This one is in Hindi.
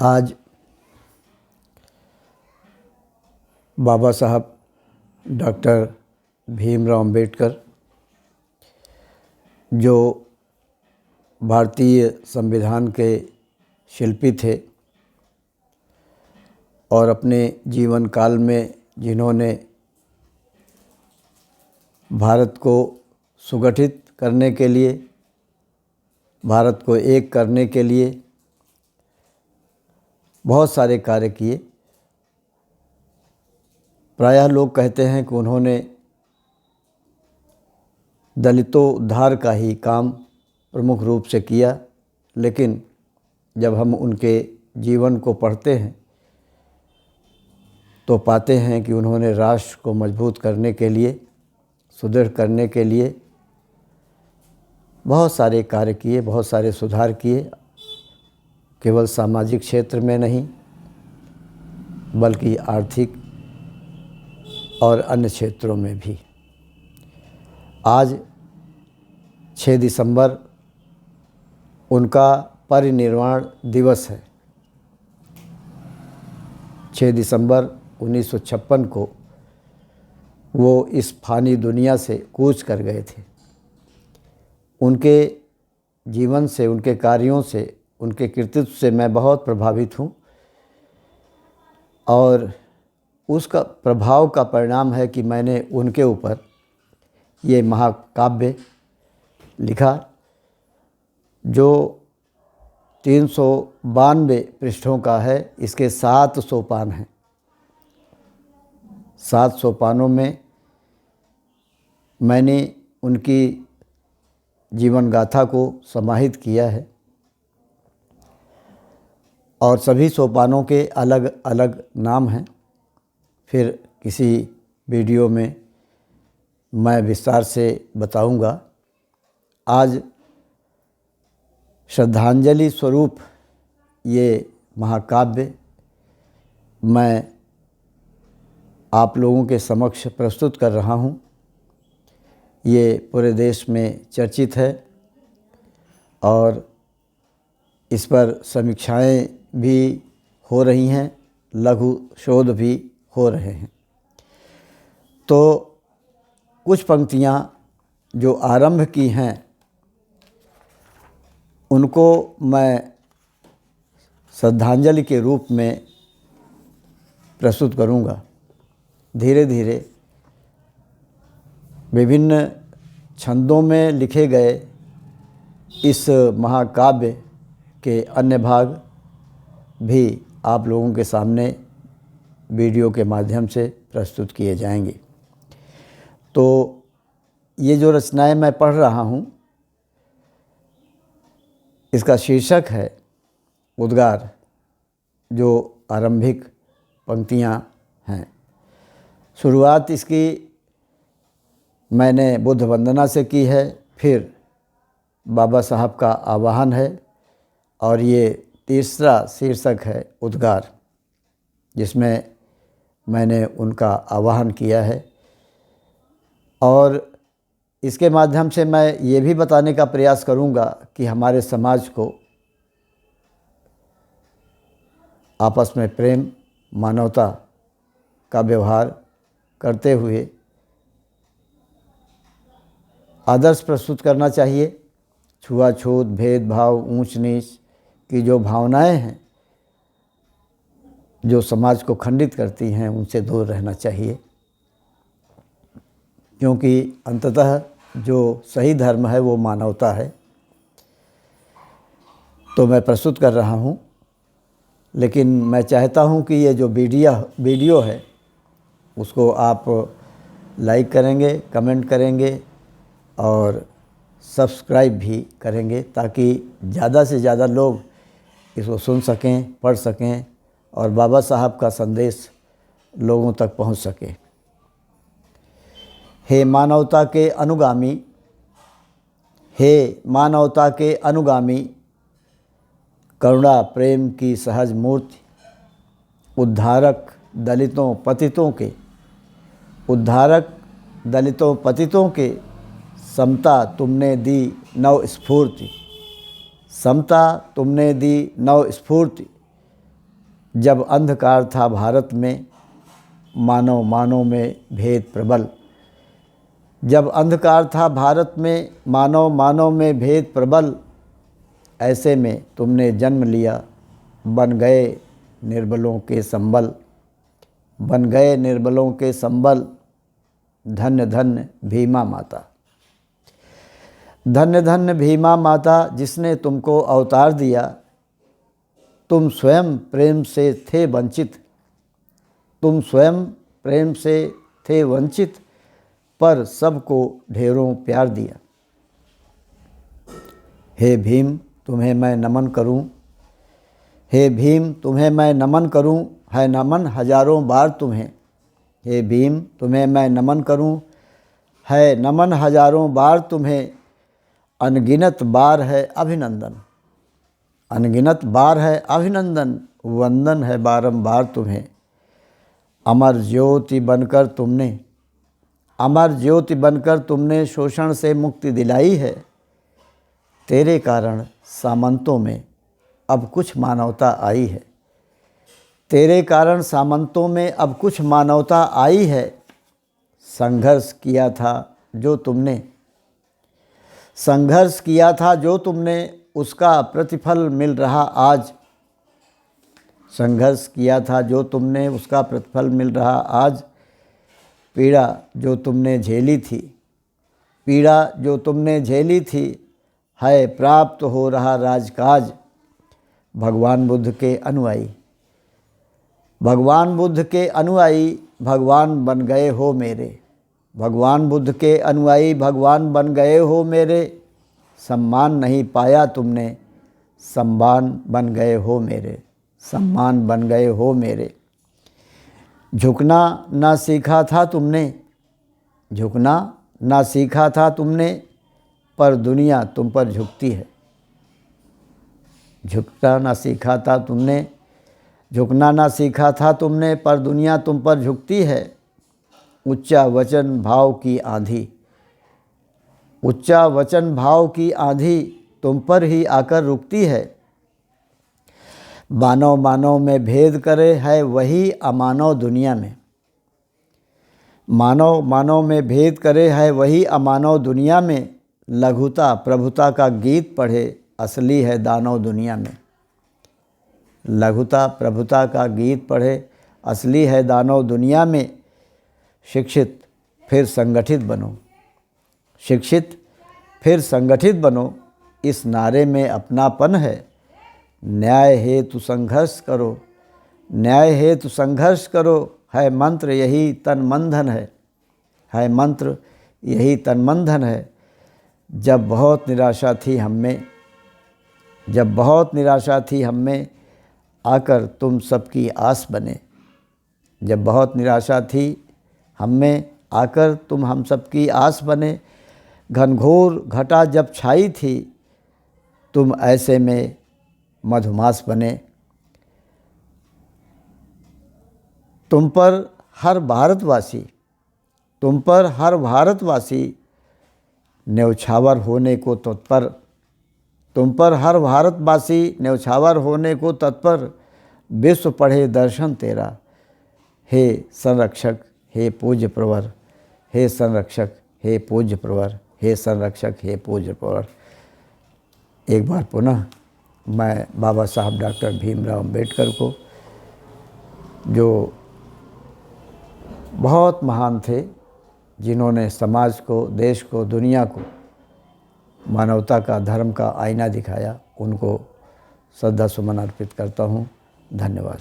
आज बाबा साहब डॉक्टर भीमराव अंबेडकर जो भारतीय संविधान के शिल्पी थे और अपने जीवन काल में जिन्होंने भारत को सुगठित करने के लिए, भारत को एक करने के लिए बहुत सारे कार्य किए। प्रायः लोग कहते हैं कि उन्होंने दलितों उद्धार का ही काम प्रमुख रूप से किया, लेकिन जब हम उनके जीवन को पढ़ते हैं तो पाते हैं कि उन्होंने राष्ट्र को मजबूत करने के लिए, सुदृढ़ करने के लिए बहुत सारे कार्य किए, बहुत सारे सुधार किए। केवल सामाजिक क्षेत्र में नहीं बल्कि आर्थिक और अन्य क्षेत्रों में भी। आज 6 दिसंबर उनका परिनिर्वाण दिवस है। 6 दिसंबर 1956 को वो इस फानी दुनिया से कूच कर गए थे। उनके जीवन से, उनके कार्यों से, उनके कृतित्व से मैं बहुत प्रभावित हूँ और उसका प्रभाव का परिणाम है कि मैंने उनके ऊपर ये महाकाव्य लिखा जो 392 पृष्ठों का है। इसके 7 सोपान हैं। 7 सोपानों में मैंने उनकी जीवन गाथा को समाहित किया है और सभी सोपानों के अलग अलग नाम हैं। फिर किसी वीडियो में मैं विस्तार से बताऊंगा। आज श्रद्धांजलि स्वरूप ये महाकाव्य मैं आप लोगों के समक्ष प्रस्तुत कर रहा हूँ। ये पूरे देश में चर्चित है और इस पर समीक्षाएं भी हो रही हैं, लघु शोध भी हो रहे हैं। तो कुछ पंक्तियाँ जो आरंभ की हैं उनको मैं श्रद्धांजलि के रूप में प्रस्तुत करूँगा। धीरे धीरे विभिन्न छंदों में लिखे गए इस महाकाव्य के अन्य भाग भी आप लोगों के सामने वीडियो के माध्यम से प्रस्तुत किए जाएंगे। तो ये जो रचनाएं मैं पढ़ रहा हूँ इसका शीर्षक है उद्गार, जो आरंभिक पंक्तियाँ हैं। शुरुआत इसकी मैंने बुद्ध वंदना से की है, फिर बाबा साहब का आवाहन है और ये तीसरा शीर्षक है उद्गार, जिसमें मैंने उनका आवाहन किया है। और इसके माध्यम से मैं ये भी बताने का प्रयास करूँगा कि हमारे समाज को आपस में प्रेम, मानवता का व्यवहार करते हुए आदर्श प्रस्तुत करना चाहिए। छुआछूत, भेदभाव, ऊंच नीच की जो भावनाएं हैं जो समाज को खंडित करती हैं, उनसे दूर रहना चाहिए, क्योंकि अंततः जो सही धर्म है वो मानवता है। तो मैं प्रस्तुत कर रहा हूँ, लेकिन मैं चाहता हूँ कि ये जो वीडियो है उसको आप लाइक करेंगे, कमेंट करेंगे और सब्सक्राइब भी करेंगे, ताकि ज़्यादा से ज़्यादा लोग इसको सुन सकें, पढ़ सकें और बाबा साहब का संदेश लोगों तक पहुंच सके। हे मानवता के अनुगामी, हे मानवता के अनुगामी, करुणा प्रेम की सहज मूर्ति, उद्धारक दलितों पतितों के, उद्धारक दलितों पतितों के, समता तुमने दी नव स्फूर्ति, समता तुमने दी नव स्फूर्ति, जब अंधकार था भारत में, मानव मानव में भेद प्रबल। जब अंधकार था भारत में, मानव मानव में भेद प्रबल। ऐसे में तुमने जन्म लिया, बन गए निर्बलों के संबल। बन गए निर्बलों के संबल। धन्य धन्य भीमा माता। धन्य धन्य भीमा माता, जिसने तुमको अवतार दिया। तुम स्वयं प्रेम से थे वंचित। तुम स्वयं प्रेम से थे वंचित, पर सबको ढेरों प्यार दिया। हे भीम, तुम्हें मैं नमन करूं। हे भीम, तुम्हें मैं नमन करूं, है नमन हजारों बार तुम्हें। हे भीम, तुम्हें मैं नमन करूं, है नमन हजारों बार तुम्हें। अनगिनत बार है अभिनंदन। अनगिनत बार है अभिनंदन, वंदन है बारंबार तुम्हें। अमर ज्योति बनकर तुमने, अमर ज्योति बनकर तुमने शोषण से मुक्ति दिलाई है। तेरे कारण सामंतों में अब कुछ मानवता आई है। तेरे कारण सामंतों में अब कुछ मानवता आई है। संघर्ष किया था जो तुमने, संघर्ष किया था जो तुमने, उसका प्रतिफल मिल रहा आज। संघर्ष किया था जो तुमने, उसका प्रतिफल मिल रहा आज। पीड़ा जो तुमने झेली थी, पीड़ा जो तुमने झेली थी, है प्राप्त हो रहा राजकाज। भगवान बुद्ध के अनुयायी, भगवान बुद्ध के अनुयायी भगवान बन गए हो मेरे। भगवान बुद्ध के अनुयायी भगवान बन गए हो मेरे। सम्मान नहीं पाया तुमने, सम्मान बन गए हो मेरे। सम्मान बन गए हो मेरे। झुकना ना सीखा था तुमने, झुकना ना सीखा था तुमने, पर दुनिया तुम पर झुकती है। झुकना ना सीखा था तुमने, झुकना ना सीखा था तुमने, पर दुनिया तुम पर झुकती है। उच्चा वचन भाव की आंधी, उच्चा वचन भाव की आंधी तुम पर ही आकर रुकती है। मानव मानव में भेद करे है वही अमानव दुनिया में। मानव मानव में भेद करे है वही अमानव दुनिया में। लघुता प्रभुता का गीत पढ़े असली है दानव दुनिया में। लघुता प्रभुता का गीत पढ़े असली है दानव दुनिया में। शिक्षित फिर संगठित बनो, शिक्षित फिर संगठित बनो, इस नारे में अपनापन है। न्याय हेतु संघर्ष करो, न्याय हेतु संघर्ष करो, है मंत्र यही तन मन धन है। है मंत्र यही तन मन धन है। जब बहुत निराशा थी हम में, जब बहुत निराशा थी हम में, आकर तुम सबकी आस बने। जब बहुत निराशा थी हम में, आकर तुम हम सबकी आस बने। घनघोर घटा जब छाई थी, तुम ऐसे में मधुमास बने। तुम पर हर भारतवासी, तुम पर हर भारतवासी न्यौछावर होने को तत्पर। तुम पर हर भारतवासी न्यौछावर होने को तत्पर। विश्व पढ़े दर्शन तेरा, हे संरक्षक हे पूज्य प्रवर। हे संरक्षक हे पूज्य प्रवर। हे संरक्षक हे पूज्य प्रवर। एक बार पुनः मैं बाबा साहब डॉक्टर भीमराव अम्बेडकर को, जो बहुत महान थे, जिन्होंने समाज को, देश को, दुनिया को मानवता का, धर्म का आईना दिखाया, उनको श्रद्धा सुमन अर्पित करता हूँ। धन्यवाद।